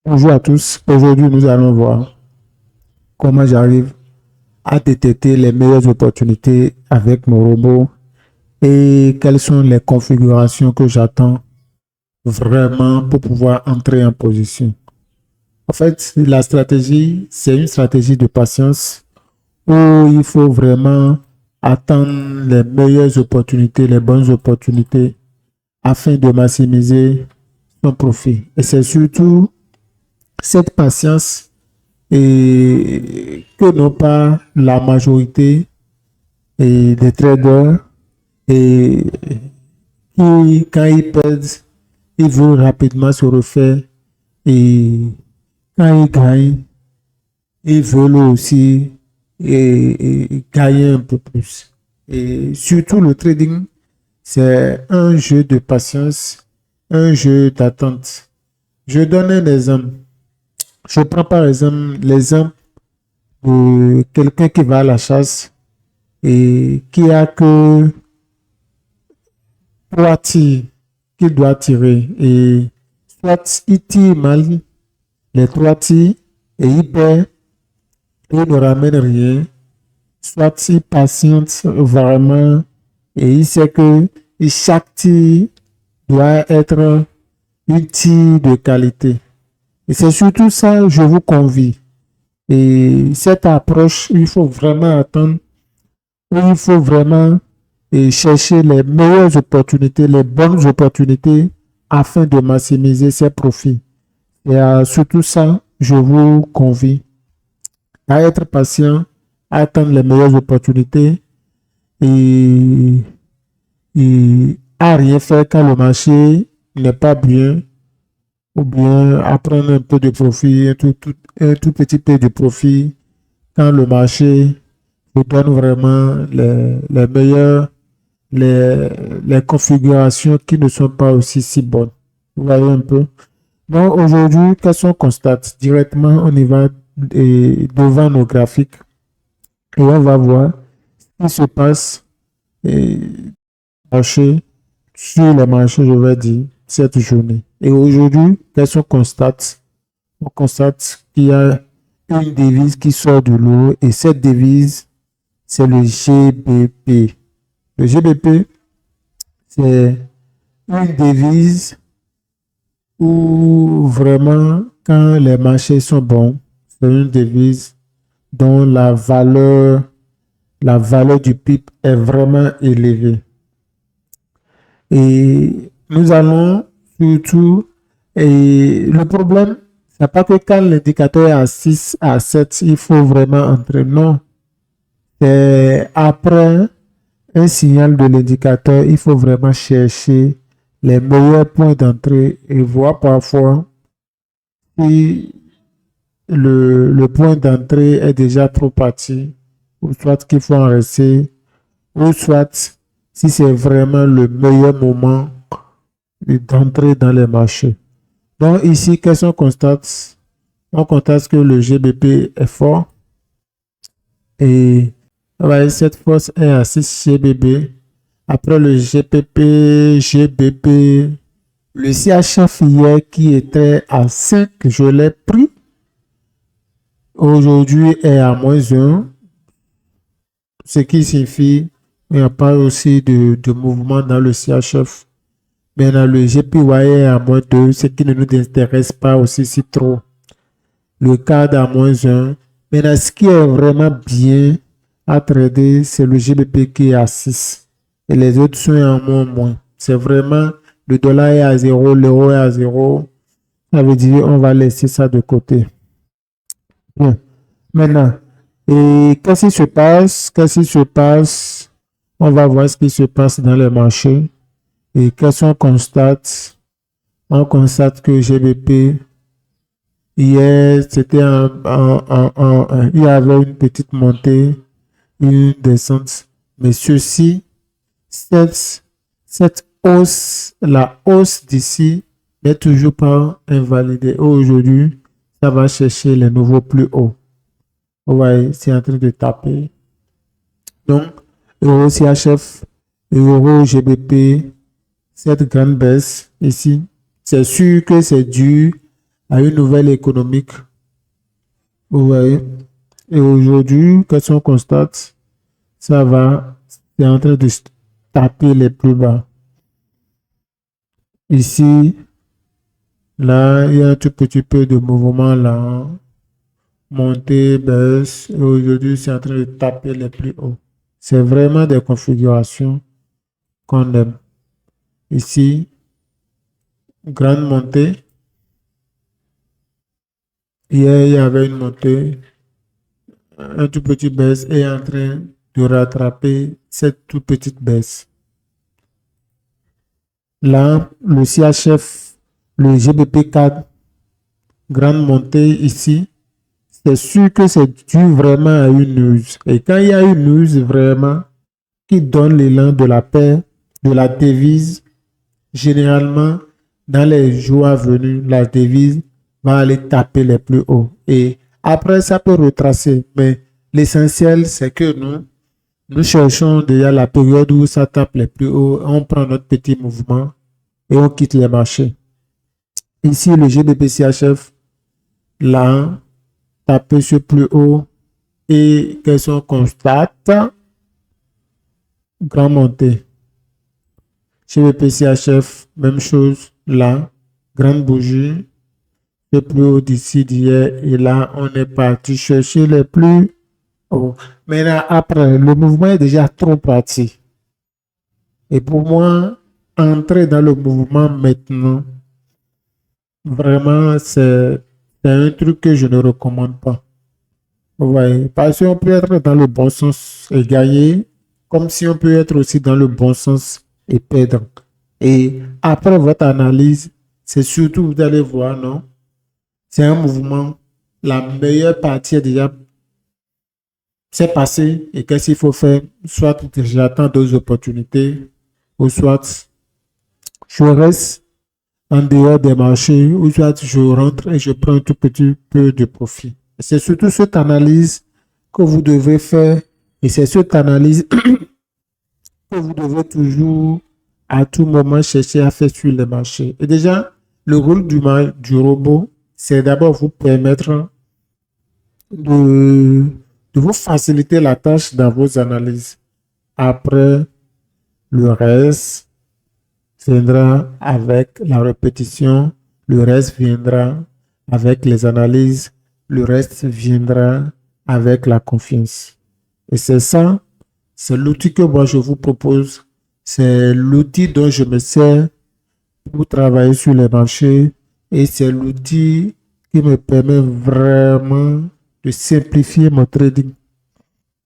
Bonjour à tous. Aujourd'hui, nous allons voir comment j'arrive à détecter les meilleures opportunités avec mon robot et quelles sont les configurations que j'attends vraiment pour pouvoir entrer en position. En fait, la stratégie, c'est une stratégie de patience où il faut vraiment attendre les meilleures opportunités, les bonnes opportunités afin de maximiser son profit. Et c'est surtout cette patience et que n'ont pas la majorité des traders et qui, quand ils perdent, ils veulent rapidement se refaire et quand ils gagnent, ils veulent aussi gagner un peu plus. Et surtout le trading, c'est un jeu de patience, un jeu d'attente. Je donne un exemple. Je prends par exemple l'exemple de quelqu'un qui va à la chasse et qui a que trois tirs qu'il doit tirer. Et soit il tire mal les trois tirs et il perd et il ne ramène rien, soit il patiente vraiment et il sait que chaque tir doit être un tir de qualité. Et c'est surtout ça, je vous convie. Et cette approche, il faut vraiment attendre, il faut vraiment chercher les meilleures opportunités, les bonnes opportunités afin de maximiser ses profits. Et surtout ça, je vous convie à être patient, à attendre les meilleures opportunités et à rien faire quand le marché n'est pas bien ou bien à prendre un peu de profit, un tout petit peu de profit quand le marché vous donne vraiment les meilleures, les configurations qui ne sont pas aussi si bonnes. Vous voyez un peu. Donc aujourd'hui, qu'est-ce qu'on constate? Directement, on y va devant nos graphiques et on va voir ce qui se passe et marché, sur les marchés, je vais dire, cette journée. Et aujourd'hui, qu'est-ce qu'on constate? On constate qu'il y a une devise qui sort de l'eau et cette devise, c'est le GBP. Le GBP, c'est une devise où vraiment, quand les marchés sont bons, c'est une devise dont la valeur du PIB est vraiment élevée. Et nous allons surtout, et le problème, c'est pas que quand l'indicateur est à 6, à 7, il faut vraiment entrer. Non, c'est après un signal de l'indicateur, il faut vraiment chercher les meilleurs points d'entrée et voir parfois si le point d'entrée est déjà trop parti, ou soit qu'il faut en rester, ou soit si c'est vraiment le meilleur moment d'entrer dans les marchés. Donc ici, qu'est-ce qu'on constate? On constate que le GBP est fort et cette force est à 6 GBP. Après le GPP, GBP, le CHF hier qui était à 5, je l'ai pris. Aujourd'hui est à -1, ce qui signifie qu'il n'y a pas aussi de mouvement dans le CHF. Maintenant, le GPY est à -2, ce qui ne nous intéresse pas aussi si trop. Le CAD à -1. Maintenant, ce qui est vraiment bien à trader, c'est le GBP qui est à 6. Et les autres sont à moins. C'est vraiment, le dollar est à 0, l'euro est à 0. Ça veut dire on va laisser ça de côté. Bien. Maintenant, et qu'est-ce qui se passe? Qu'est-ce qui se passe? On va voir ce qui se passe dans les marchés. Et qu'est-ce qu'on constate? On constate que GBP, hier, c'était il y avait une petite montée, une descente. Mais ceci, cette hausse, la hausse d'ici n'est toujours pas invalidée. Aujourd'hui, ça va chercher les nouveaux plus hauts. Vous voyez, c'est en train de taper. Donc, euro CHF, euro GBP, cette grande baisse ici, c'est sûr que c'est dû à une nouvelle économique. Vous voyez? Et aujourd'hui, qu'est-ce qu'on constate? Ça va, c'est en train de se taper les plus bas. Ici, là, il y a un tout petit peu de mouvement là. Montée, baisse. Et aujourd'hui, c'est en train de taper les plus hauts. C'est vraiment des configurations qu'on aime. Ici, grande montée. Hier, il y avait une montée, un tout petit baisse et en train de rattraper cette toute petite baisse. Là, le CHF, le GBP4, grande montée ici, c'est sûr que c'est dû vraiment à une news. Et quand il y a une news vraiment qui donne l'élan de la paix, de la devise, généralement, dans les jours à venir, la devise va aller taper les plus hauts. Et après, ça peut retracer. Mais l'essentiel, c'est que nous cherchons déjà la période où ça tape les plus hauts. On prend notre petit mouvement et on quitte les marchés. Ici, le GBP-CHF, là, tapé sur plus haut. Et qu'est-ce qu'on constate? Grand montée. GBP-CHF, même chose, là, grande bougie. Le plus haut d'ici d'hier et là on est parti chercher les plus hauts. Maintenant après le mouvement est déjà trop parti et pour moi entrer dans le mouvement maintenant vraiment c'est un truc que je ne recommande pas. Vous voyez, parce qu'on peut être dans le bon sens et gagner comme si on peut être aussi dans le bon sens et perdre. Et après votre analyse, c'est surtout vous allez voir, non? C'est un mouvement. La meilleure partie est déjà c'est passé et qu'est-ce qu'il faut faire? Soit j'attends d'autres opportunités ou soit je reste en dehors des marchés ou soit je rentre et je prends un tout petit peu de profit. C'est surtout cette analyse que vous devez faire et c'est cette analyse que vous devez toujours à tout moment chercher à faire sur les marchés. Et déjà, le rôle du robot, c'est d'abord vous permettre de vous faciliter la tâche dans vos analyses. Après, le reste viendra avec la répétition, le reste viendra avec les analyses, le reste viendra avec la confiance. Et c'est ça, c'est l'outil que moi je vous propose, c'est l'outil dont je me sers pour travailler sur les marchés et c'est l'outil qui me permet vraiment de simplifier mon trading.